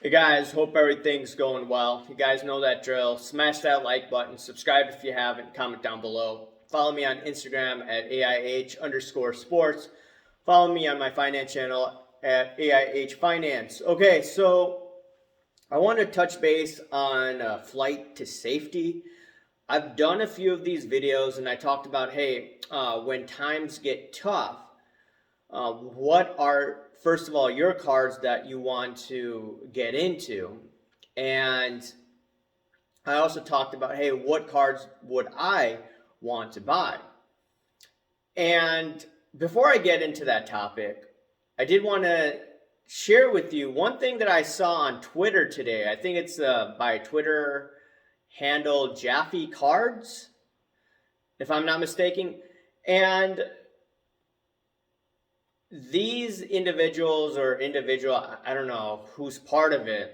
Hey guys, hope everything's going well. You guys know that drill. Smash that like button, subscribe if you haven't, comment down below. Follow me on Instagram at AIH_sports. Follow me on my finance channel at AIH Finance. Okay, so I want to touch base on flight to safety. I've done a few of these videos and I talked about, hey, when times get tough, what are, first of all, your cards that you want to get into? And I also talked about, hey, what cards would I want to buy? And before I get into that topic, I did want to share with you one thing that I saw on Twitter today. I think it's by Twitter handle Jaffe Cards, if I'm not mistaken. And these individuals or individual, I don't know who's part of it,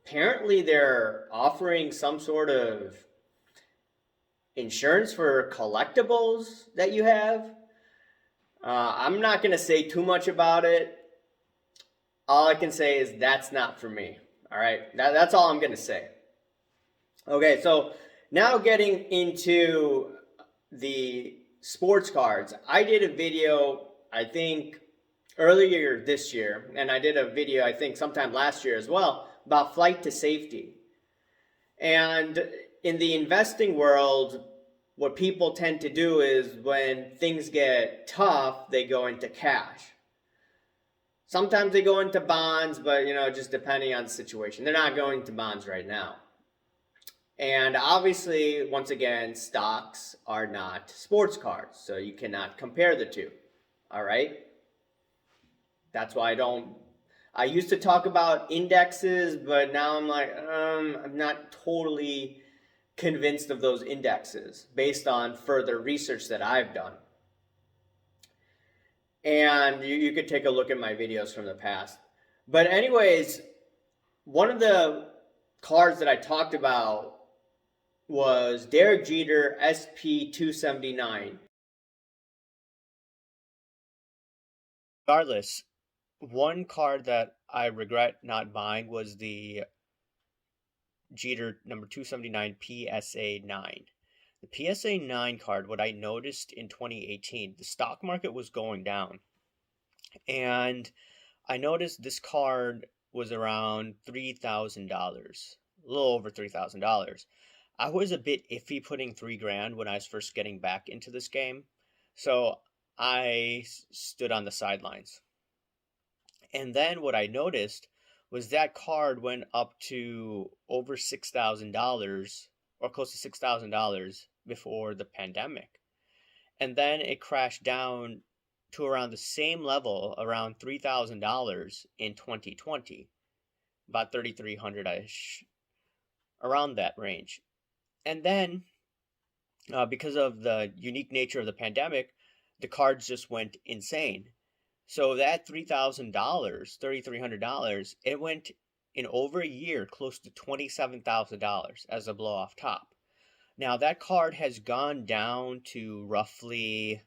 apparently they're offering some sort of insurance for collectibles that you have. I'm not going to say too much about it. All I can say is that's not for me. All right. That's all I'm going to say. Okay. So now getting into the sports cards, I did a video, I think, earlier this year, and I did a video, I think, sometime last year as well, about flight to safety. And in the investing world, what people tend to do is when things get tough, they go into cash. Sometimes they go into bonds, but just depending on the situation. They're not going to bonds right now. And obviously, once again, stocks are not sports cards, so you cannot compare the two. All right? That's why I used to talk about indexes, but now I'm like, I'm not totally convinced of those indexes based on further research that I've done. And you could take a look at my videos from the past. But anyways, one of the cards that I talked about was Derek Jeter SP279. Regardless, one card that I regret not buying was the Jeter number 279 PSA9. The PSA9 card, what I noticed in 2018, the stock market was going down. And I noticed this card was around $3,000, a little over $3,000. I was a bit iffy putting $3,000 when I was first getting back into this game. So I stood on the sidelines. And then what I noticed was that card went up to over $6,000 or close to $6,000 before the pandemic. And then it crashed down to around the same level, around $3,000 in 2020, about 3,300-ish, around that range. And then because of the unique nature of the pandemic, the cards just went insane. So that $3,000, $3,300, it went in over a year close to $27,000 as a blow off top. Now that card has gone down to roughly,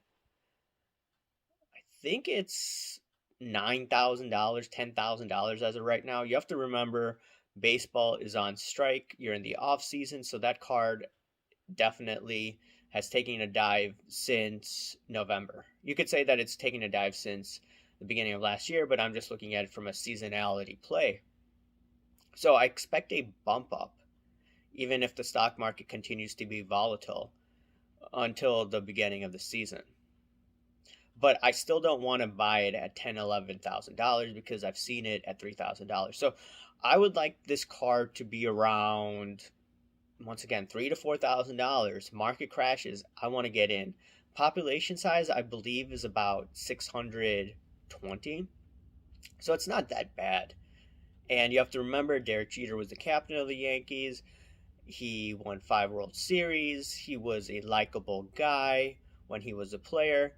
I think it's $9,000, $10,000 as of right now. You have to remember baseball is on strike. You're in the off season, so that card definitely has taken a dive since November. You could say that it's taken a dive since the beginning of last year, but I'm just looking at it from a seasonality play. So I expect a bump up, even if the stock market continues to be volatile until the beginning of the season. But I still don't want to buy it at $10,000, $11,000 because I've seen it at $3,000. So I would like this card to be around, once again, $3,000 to $4,000. Market crashes, I want to get in. Population size, I believe, is about 620. So it's not that bad. And you have to remember, Derek Jeter was the captain of the Yankees. He won 5 World Series. He was a likable guy when he was a player.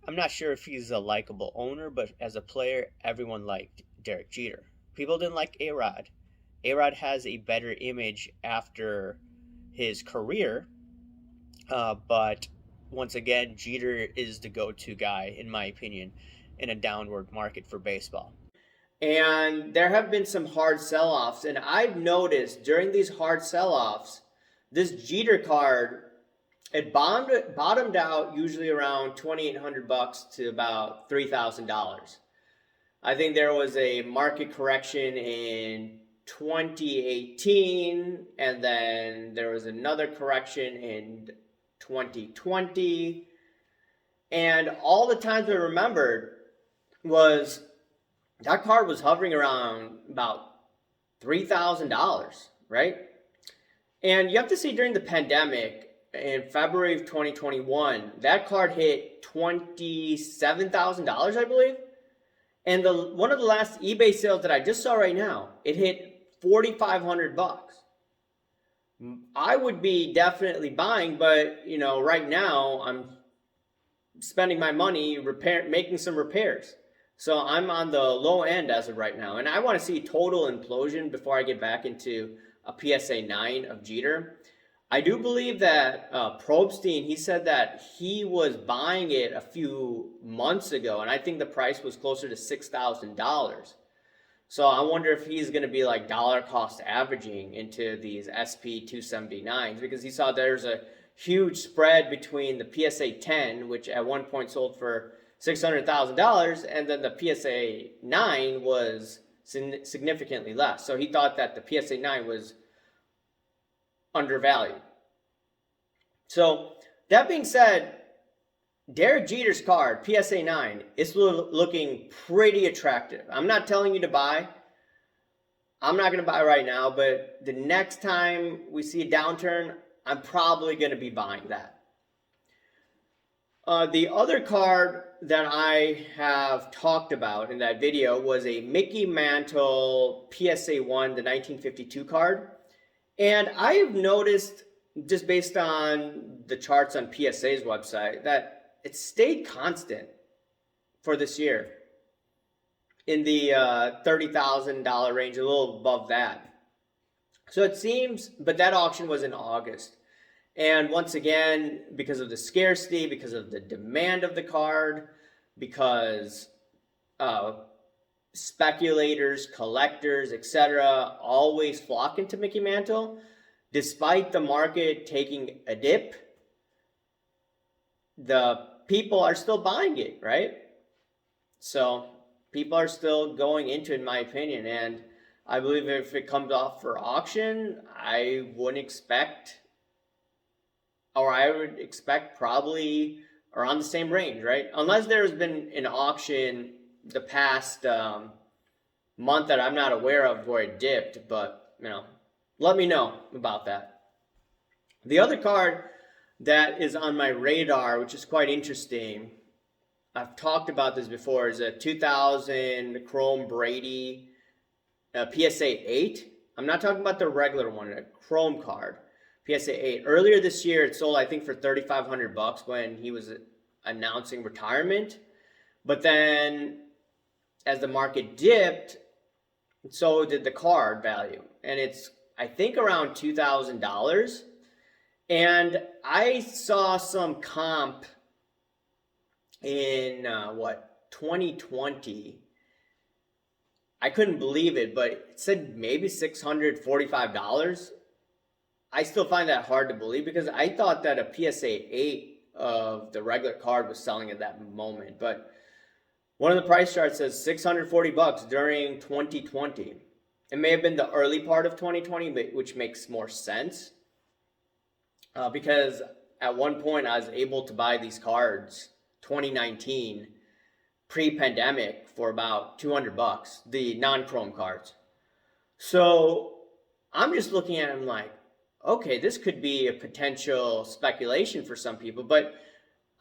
I'm not sure if he's a likable owner, but as a player, everyone liked Derek Jeter. People didn't like A-Rod. A-Rod has a better image after his career, but once again, Jeter is the go-to guy, in my opinion, in a downward market for baseball. And there have been some hard sell-offs, and I've noticed during these hard sell-offs, this Jeter card, it bottomed out usually around $2,800 to about $3,000. I think there was a market correction in 2018, and then there was another correction in 2020. And all the times I remembered was that card was hovering around about $3,000, right? And you have to see during the pandemic, in February of 2021, that card hit $27,000, I believe. And one of the last eBay sales that I just saw right now, it hit $4,500. I would be definitely buying, but right now I'm spending my money making some repairs. So I'm on the low end as of right now. And I want to see total implosion before I get back into a PSA9 of Jeter. I do believe that Probstein, he said that he was buying it a few months ago, and I think the price was closer to $6,000. So I wonder if he's going to be like dollar cost averaging into these SP279s, because he saw there's a huge spread between the PSA10, which at one point sold for $600,000, and then the PSA9 was significantly less. So he thought that the PSA9 was undervalued. So that being said, Derek Jeter's card, PSA9, is looking pretty attractive. I'm not telling you to buy. I'm not going to buy right now, but the next time we see a downturn, I'm probably going to be buying that. The other card that I have talked about in that video was a Mickey Mantle PSA1, the 1952 card. And I have noticed, just based on the charts on PSA's website, that it stayed constant for this year in the $30,000 range, a little above that. So it seems, but that auction was in August. And once again, because of the scarcity, because of the demand of the card, because speculators, collectors, etc., always flock into Mickey Mantle, despite the market taking a dip, the people are still buying it, right? So people are still going into it, in my opinion. And I believe if it comes off for auction, I would expect probably around the same range, right? Unless there's been an auction the past month that I'm not aware of where it dipped, but let me know about that. The other card that is on my radar, which is quite interesting, I've talked about this before, is a 2000 Chrome Brady PSA8. I'm not talking about the regular one, a Chrome card, PSA8. Earlier this year, it sold, I think, for $3,500 when he was announcing retirement. But then, as the market dipped, so did the card value. And it's, I think, around $2,000. And I saw some comp in 2020. I couldn't believe it, but it said maybe $645. I still find that hard to believe because I thought that a PSA8 of the regular card was selling at that moment. But one of the price charts says $640 during 2020. It may have been the early part of 2020, which makes more sense. Because at one point I was able to buy these cards, 2019, pre-pandemic, for about $200, the non-chrome cards. So I'm just looking at them like, okay, this could be a potential speculation for some people, but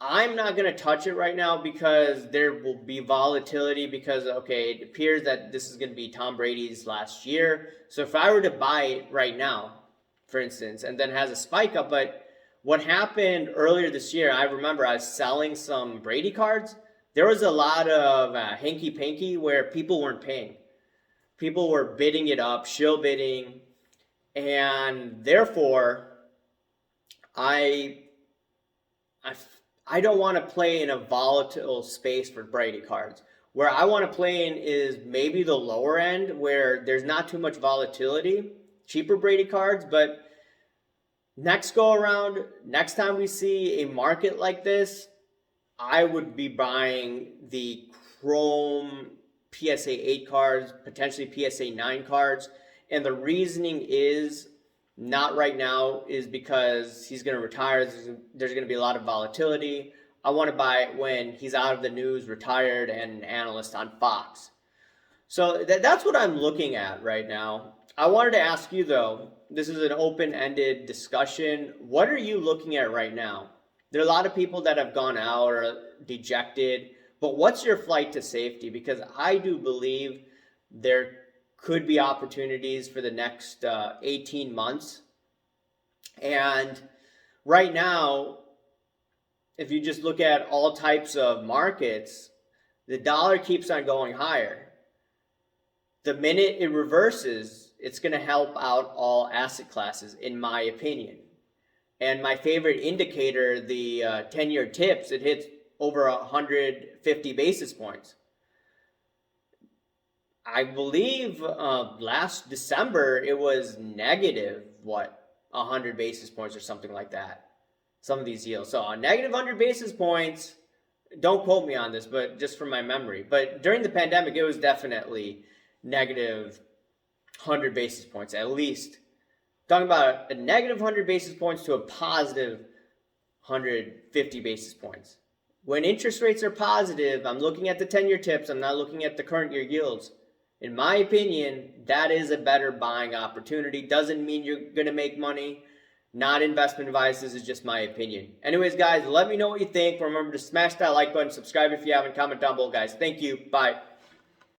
I'm not going to touch it right now because there will be volatility because, okay, it appears that this is going to be Tom Brady's last year. So if I were to buy it right now, for instance, and then has a spike up, but what happened earlier this year, I remember I was selling some Brady cards. There was a lot of hanky-panky where people weren't paying. People were bidding it up, shill bidding, and therefore, I don't want to play in a volatile space for Brady cards. Where I want to play in is maybe the lower end where there's not too much volatility, cheaper Brady cards, but next go around, next time we see a market like this, I would be buying the Chrome PSA 8 cards, potentially PSA 9 cards. And the reasoning is not right now is because he's going to retire. There's going to be a lot of volatility. I want to buy it when he's out of the news, retired, and an analyst on Fox. So that's what I'm looking at right now. I wanted to ask you, though, this is an open-ended discussion. What are you looking at right now? There are a lot of people that have gone out or dejected, but what's your flight to safety? Because I do believe there could be opportunities for the next 18 months. And right now, if you just look at all types of markets, the dollar keeps on going higher. The minute it reverses, it's going to help out all asset classes, in my opinion. And my favorite indicator, the 10-year tips, it hits over 150 basis points. I believe last December it was negative, 100 basis points or something like that. Some of these yields. So on negative 100 basis points, don't quote me on this, but just from my memory. But during the pandemic, it was definitely negative 100 basis points at least. Talking about a negative 100 basis points to a positive 150 basis points. When interest rates are positive, I'm looking at the 10-year tips. I'm not looking at the current year yields. In my opinion, that is a better buying opportunity. Doesn't mean you're going to make money. Not investment advice. This is just my opinion. Anyways, guys, let me know what you think. Remember to smash that like button, subscribe if you haven't, comment down below, guys. Thank you. Bye.